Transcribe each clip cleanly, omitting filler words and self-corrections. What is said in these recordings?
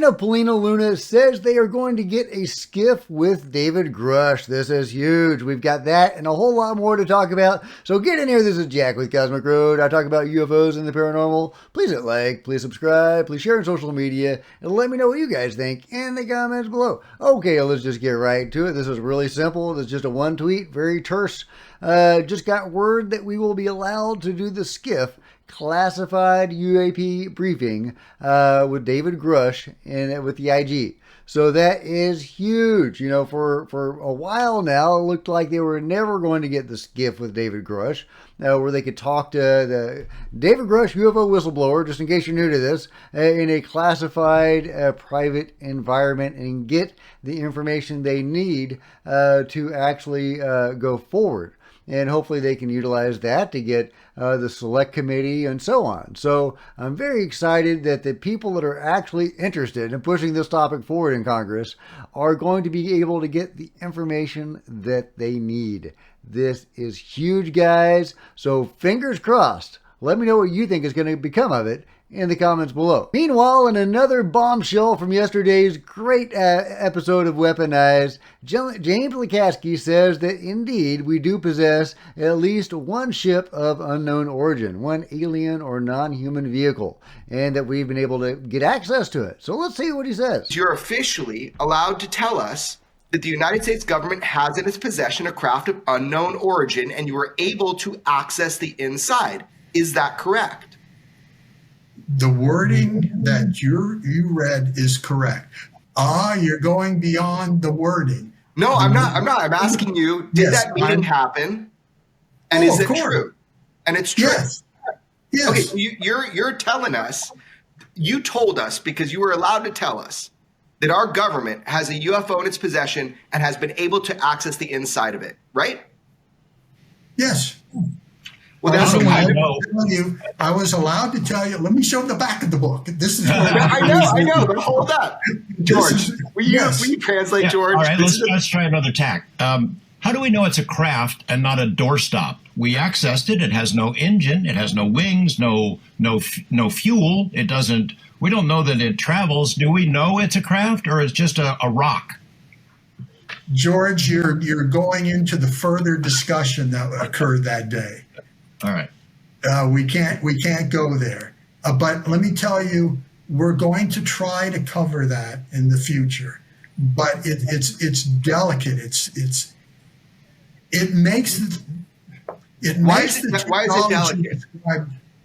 of Polina Luna says they are going to get a SCIF with David Grusch. This is huge. We've got that and a whole lot more to talk about. So get in here. This is Jack with Cosmic Road. I talk about UFOs and the paranormal. Please hit like, please subscribe, please share on social media, and let me know what you guys think in the comments below. Okay, let's just get right to it. This is really simple. It's just a one tweet, very terse. Just got word that we will be allowed to do the SCIF classified UAP briefing with David Grusch and with the IG. So that is huge. You know, for a while now, it looked like they were never going to get the SCIF with David Grusch, where they could talk to the David Grusch UFO whistleblower, just in case you're new to this, in a classified private environment and get the information they need to actually go forward. And hopefully they can utilize that to get the select committee and so on. So I'm very excited that the people that are actually interested in pushing this topic forward in Congress are going to be able to get the information that they need. This is huge, guys. So fingers crossed. Let me know what you think is going to become of it in the comments below. Meanwhile, in another bombshell from yesterday's great episode of Weaponized, James Lukaski says that indeed we do possess at least one ship of unknown origin, one alien or non-human vehicle, and that we've been able to get access to it. So let's see what he says. You're officially allowed to tell us that the United States government has in its possession a craft of unknown origin, and you were able to access the inside. Is that correct? The wording that you read is correct. You're going beyond the wording. No, I'm not. I'm asking you, did that meeting happen? And is it true? And it's true. Yes. Yes. Okay, so you're telling us, you told us, because you were allowed to tell us, that our government has a UFO in its possession and has been able to access the inside of it, right? Yes. Well, that's what I was allowed to tell you. Let me show the back of the book. This is. I know. But hold up, George. Will you translate, yeah. George? All right, let's try another tack. How do we know it's a craft and not a doorstop? We accessed it. It has no engine. It has no wings. No fuel. It doesn't. We don't know that it travels. Do we know it's a craft or it's just a rock? George, you're going into the further discussion that occurred that day. All right. We can't go there. But let me tell you, we're going to try to cover that in the future. But it's delicate. It makes the technology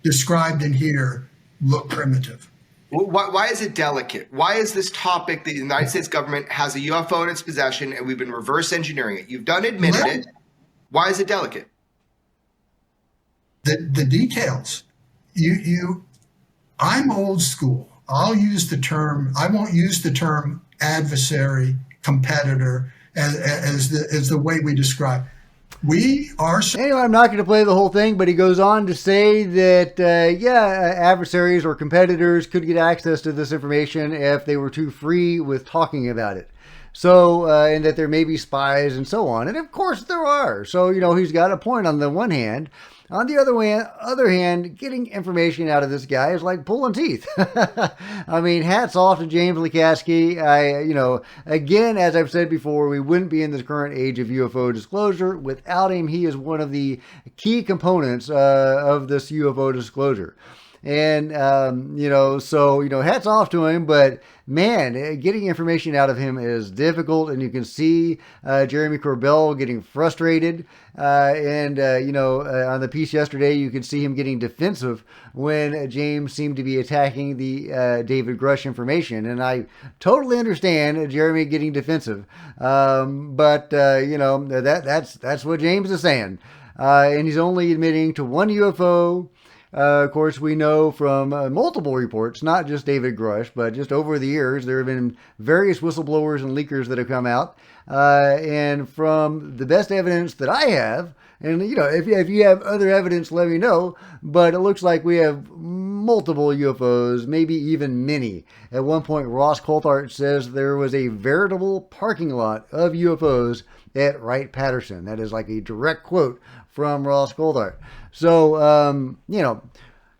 described in here look primitive. Why is it delicate? Why is this topic that the United States government has a UFO in its possession and we've been reverse engineering it? You've admitted it. Why is it delicate? The details. I'm old school. I won't use the term adversary, competitor as the way we describe. We are. Anyway, I'm not going to play the whole thing, but he goes on to say that, adversaries or competitors could get access to this information if they were too free with talking about it. So, and that there may be spies and so on. And of course there are. So, he's got a point on the one hand. On the other hand, getting information out of this guy is like pulling teeth. I mean, hats off to James Lukaski. Again, as I've said before, we wouldn't be in this current age of UFO disclosure without him. He is one of the key components of this UFO disclosure. And, hats off to him, but man, getting information out of him is difficult. And you can see Jeremy Corbell getting frustrated. On the piece yesterday, you could see him getting defensive when James seemed to be attacking the David Grusch information. And I totally understand Jeremy getting defensive. That's what James is saying. And he's only admitting to one UFO. Of course, we know from multiple reports, not just David Grusch, but just over the years, there have been various whistleblowers and leakers that have come out. And from the best evidence that I have, and if you have other evidence, let me know. But it looks like we have multiple UFOs, maybe even many. At one point, Ross Coulthart says there was a veritable parking lot of UFOs at Wright-Patterson. That is like a direct quote from Ross Coulthart. So,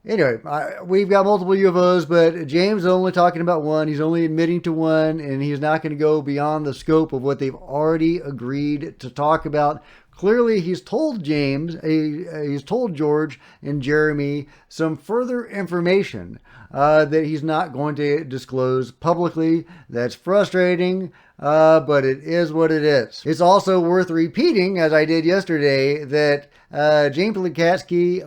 Anyway, we've got multiple UFOs, but James is only talking about one. He's only admitting to one, and he's not going to go beyond the scope of what they've already agreed to talk about. Clearly, he's told he's told George and Jeremy some further information that he's not going to disclose publicly. That's frustrating, but it is what it is. It's also worth repeating, as I did yesterday, that James Lakatsky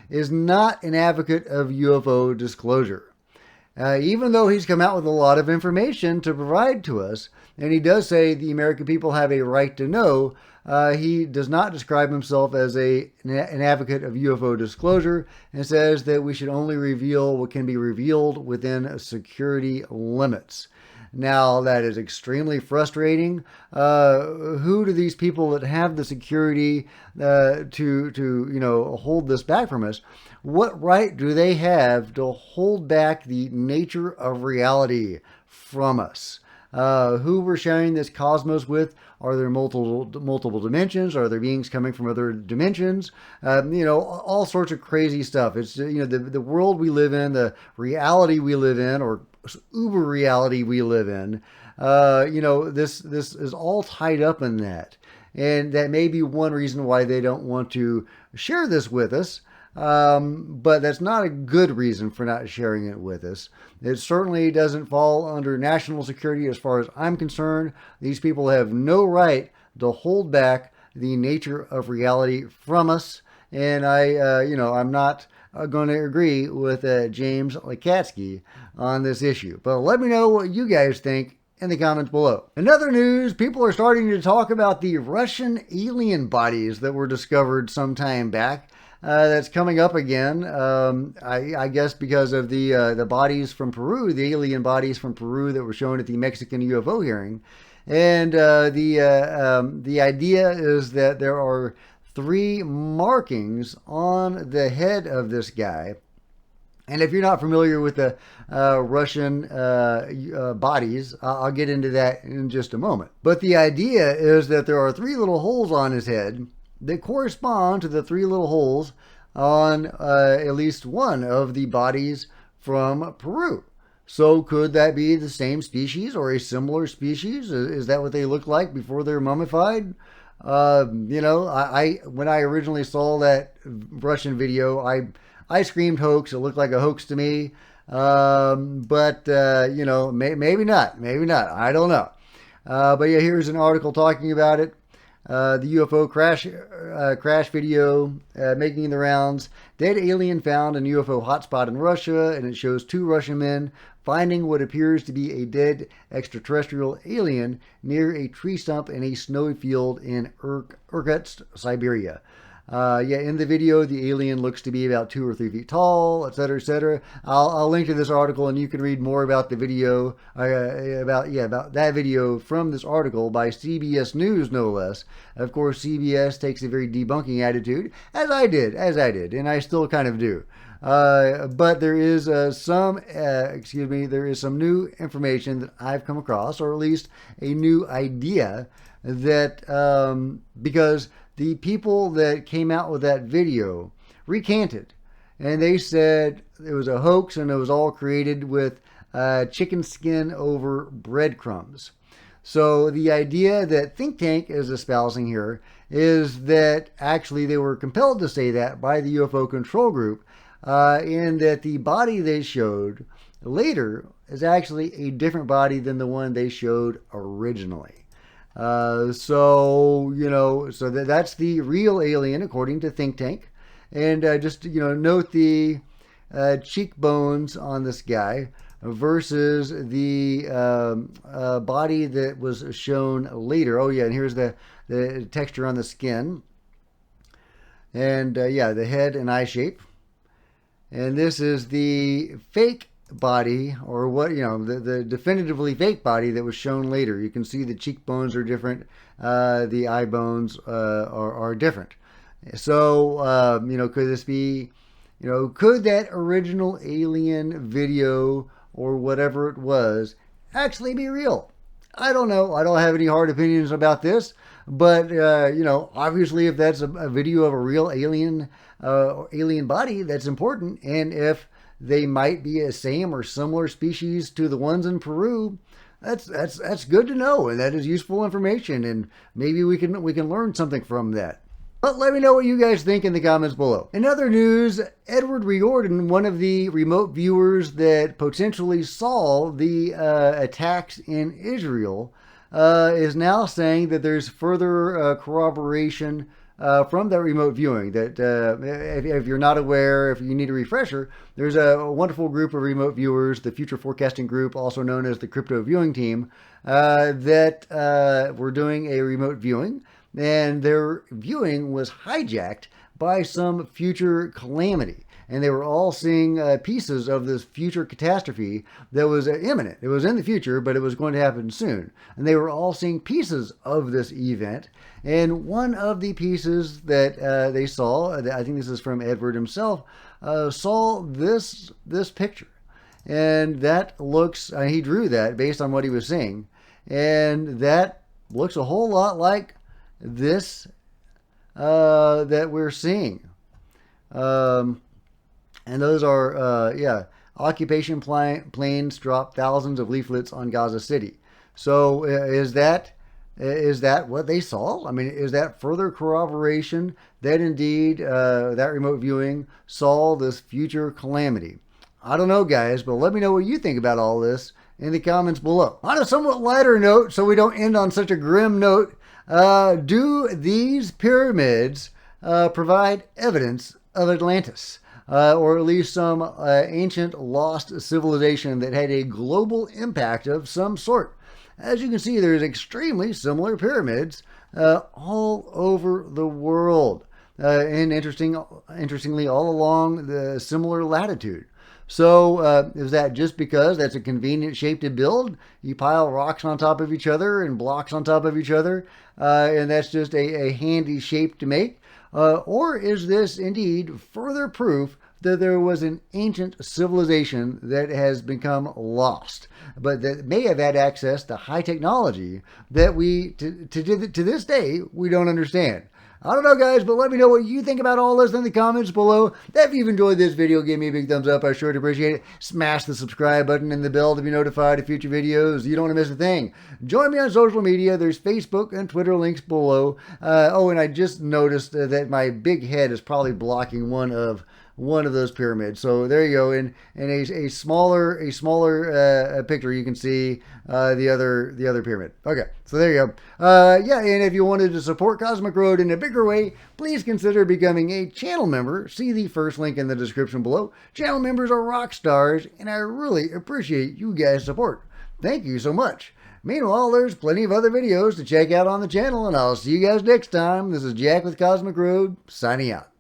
is not an advocate of UFO disclosure. Even though he's come out with a lot of information to provide to us, and he does say the American people have a right to know, he does not describe himself as an advocate of UFO disclosure, and says that we should only reveal what can be revealed within security limits. Now, that is extremely frustrating. Who do these people that have the security to hold this back from us? What right do they have to hold back the nature of reality from us? Who we're sharing this cosmos with? Are there multiple dimensions? Are there beings coming from other dimensions? All sorts of crazy stuff. It's the world we live in, the reality we live in, or uber reality we live in. This is all tied up in that, and that may be one reason why they don't want to share this with us. But that's not a good reason for not sharing it with us. It certainly doesn't fall under national security as far as I'm concerned. These people have no right to hold back the nature of reality from us. And I'm not going to agree with James Lakatsky on this issue. But let me know what you guys think in the comments below. In other news, people are starting to talk about the Russian alien bodies that were discovered some time back. That's coming up again. I guess because of the bodies from Peru, the alien bodies from Peru that were shown at the Mexican UFO hearing, and the idea is that there are 3 markings on the head of this guy. And if you're not familiar with the Russian bodies, I'll get into that in just a moment. But the idea is that there are 3 little holes on his head that correspond to the 3 little holes on at least one of the bodies from Peru. So could that be the same species or a similar species? Is that what they look like before they're mummified? When I originally saw that Russian video, I screamed hoax. It looked like a hoax to me. But maybe not. Maybe not. I don't know. But yeah, here's an article talking about it. The UFO crash video making the rounds. Dead alien found in UFO hotspot in Russia, and it shows 2 Russian men finding what appears to be a dead extraterrestrial alien near a tree stump in a snowy field in Irkutsk, Siberia. In the video, the alien looks to be about 2 or 3 feet tall, etc., etc. I'll link to this article, and you can read more about the video, about that video from this article by CBS News, no less. Of course, CBS takes a very debunking attitude, as I did, and I still kind of do. But there is some new information that I've come across, or at least a new idea that because the people that came out with that video recanted, and they said it was a hoax and it was all created with chicken skin over breadcrumbs. So the idea that Think Tank is espousing here is that actually they were compelled to say that by the UFO control group, and that the body they showed later is actually a different body than the one they showed originally. That's the real alien according to Think Tank. And note the cheekbones on this guy versus the body that was shown later. Oh yeah, and here's the texture on the skin, and the head and eye shape. And this is the fake body, or the definitively fake body that was shown later. You can see the cheekbones are different, the eye bones are different. So could this be, could that original alien video or whatever it was actually be real? I don't know. I don't have any hard opinions about this. But, you know, obviously if that's a video of a real alien body, that's important. And if they might be a same or similar species to the ones in Peru, that's good to know, and that is useful information, and maybe we can learn something from that. But let me know what you guys think in the comments below. In other news, Edward Riordan, one of the remote viewers that potentially saw the attacks in Israel, is now saying that there's further corroboration from that remote viewing. That if you're not aware, if you need a refresher, there's a wonderful group of remote viewers, the Future Forecasting Group, also known as the Crypto Viewing Team, that were doing a remote viewing, and their viewing was hijacked by some future calamity. And they were all seeing pieces of this future catastrophe that was imminent. It was in the future, but it was going to happen soon. And they were all seeing pieces of this event. And one of the pieces that they saw, I think this is from Edward himself, saw this picture. And that looks, he drew that based on what he was seeing. And that looks a whole lot like this that we're seeing. And those are, occupation planes dropped thousands of leaflets on Gaza City. So is that what they saw? I mean, is that further corroboration that indeed that remote viewing saw this future calamity? I don't know, guys, but let me know what you think about all this in the comments below. On a somewhat lighter note, so we don't end on such a grim note, do these pyramids provide evidence of Atlantis? Or at least some ancient lost civilization that had a global impact of some sort. As you can see, there's extremely similar pyramids all over the world, and interestingly, all along the similar latitude. So is that just because that's a convenient shape to build? You pile rocks on top of each other and blocks on top of each other, and that's just a handy shape to make? Or is this indeed further proof that there was an ancient civilization that has become lost, but that may have had access to high technology that we, to this day, we don't understand? I don't know, guys, but let me know what you think about all this in the comments below. If you've enjoyed this video, give me a big thumbs up. I sure appreciate it. Smash the subscribe button and the bell to be notified of future videos. You don't want to miss a thing. Join me on social media. There's Facebook and Twitter links below. Oh, and I just noticed that my big head is probably blocking one of those pyramids. So there you go. In a smaller picture, you can see the other pyramid. Okay, so there you go. Yeah, and if you wanted to support Cosmic Road in a bigger way, please consider becoming a channel member. See the first link in the description below. Channel members are rock stars, and I really appreciate you guys' support. Thank you so much. Meanwhile, there's plenty of other videos to check out on the channel, and I'll see you guys next time. This is Jack with Cosmic Road, signing out.